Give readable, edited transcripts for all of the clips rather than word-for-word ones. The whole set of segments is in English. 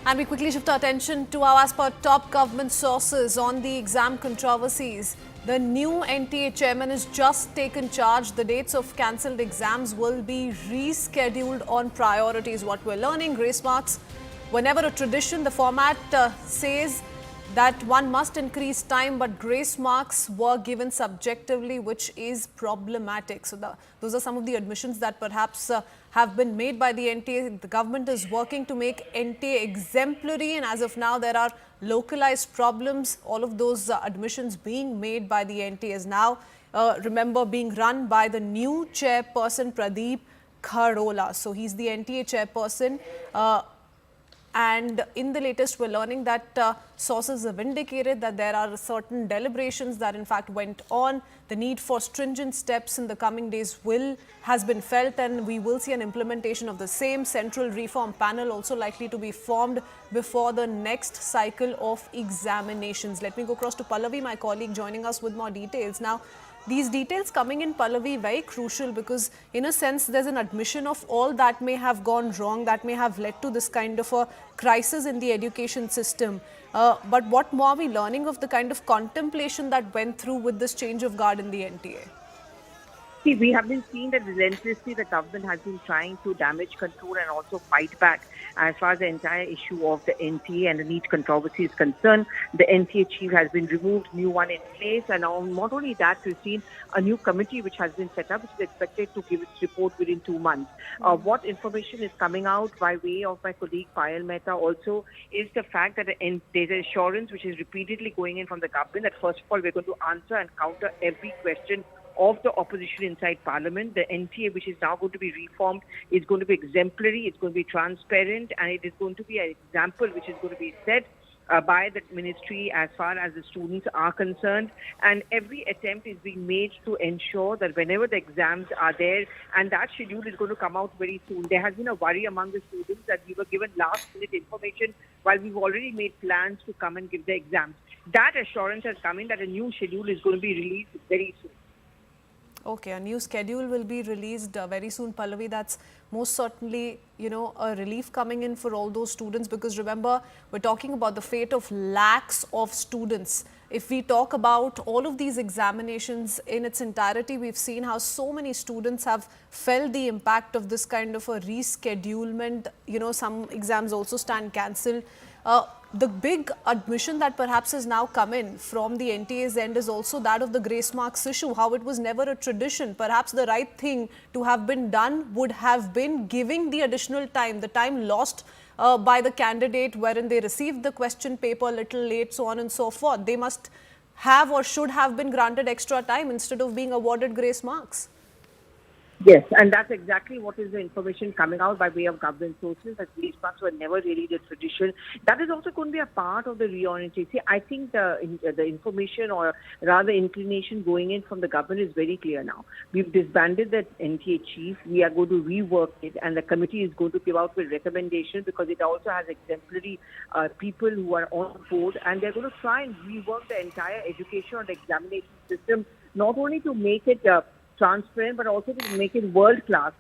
And we quickly shift our attention to our, as per top government sources on the exam controversies. The new NTA chairman has just taken charge. The dates of cancelled exams will be rescheduled on priorities. What we're learning, grace marks were never a tradition. The format says that one must increase time, but grace marks were given subjectively, which is problematic. So those are some of the admissions that perhaps have been made by the NTA. The government is working to make NTA exemplary, and as of now there are localized problems. All of those admissions being made by the NTA is now, remember, being run by the new chairperson Pradeep Kharola. So he's the NTA chairperson. And in the latest, we're learning that sources have indicated that there are certain deliberations that in fact went on. The need for stringent steps in the coming days has been felt, and we will see an implementation of the same. Central reform panel also likely to be formed before the next cycle of examinations. Let me go across to Pallavi, my colleague, joining us with more details. Now, these details coming in, Pallavi, very crucial because in a sense there's an admission of all that may have gone wrong, that may have led to this kind of a crisis in the education system. But what more are we learning of the kind of contemplation that went through with this change of guard in the NTA? See, we have been seeing that relentlessly the government has been trying to damage control and also fight back as far as the entire issue of the NTA and the NEET controversy is concerned. The NTA chief has been removed, new one in place, and now not only that, we've seen a new committee which has been set up, which is expected to give its report within 2 months. What information is coming out by way of my colleague Payal Mehta also is the fact that there's an assurance which is repeatedly going in from the government that first of all we're going to answer and counter every question of the opposition inside Parliament. The NTA, which is now going to be reformed, is going to be exemplary, it's going to be transparent, and it is going to be an example which is going to be set by the ministry as far as the students are concerned. And every attempt is being made to ensure that whenever the exams are there, and that schedule is going to come out very soon. There has been a worry among the students that we were given last-minute information while we've already made plans to come and give the exams. That assurance has come in that a new schedule is going to be released very soon. Okay, a new schedule will be released very soon, Pallavi. That's most certainly, a relief coming in for all those students, because remember, we're talking about the fate of lakhs of students. If we talk about all of these examinations in its entirety, we've seen how so many students have felt the impact of this kind of a reschedulment. Some exams also stand cancelled. The big admission that perhaps has now come in from the NTA's end is also that of the grace marks issue, how it was never a tradition. Perhaps the right thing to have been done would have been giving the additional time, the time lost by the candidate wherein they received the question paper a little late, so on and so forth. They must have or should have been granted extra time instead of being awarded grace marks. Yes, and that's exactly what is the information coming out by way of government sources, that grace marks were never really the tradition. That is also going to be a part of the reorientation. See, I think the information, or rather inclination going in from the government is very clear now. We've disbanded the NTA chief. We are going to rework it, and the committee is going to give out with recommendations, because it also has exemplary people who are on board, and they're going to try and rework the entire education or the examination system, not only to make it transparent, but also to make it world-class,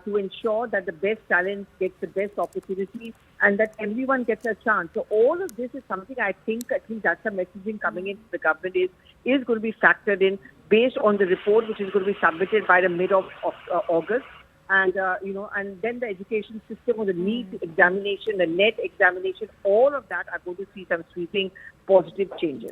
to ensure that the best talent gets the best opportunity and that everyone gets a chance. So all of this is something I think, at least that's the messaging coming in from the government, is going to be factored in based on the report which is going to be submitted by the mid of August. And, and then the education system, or the NEET examination, the NET examination, all of that are going to see some sweeping positive changes.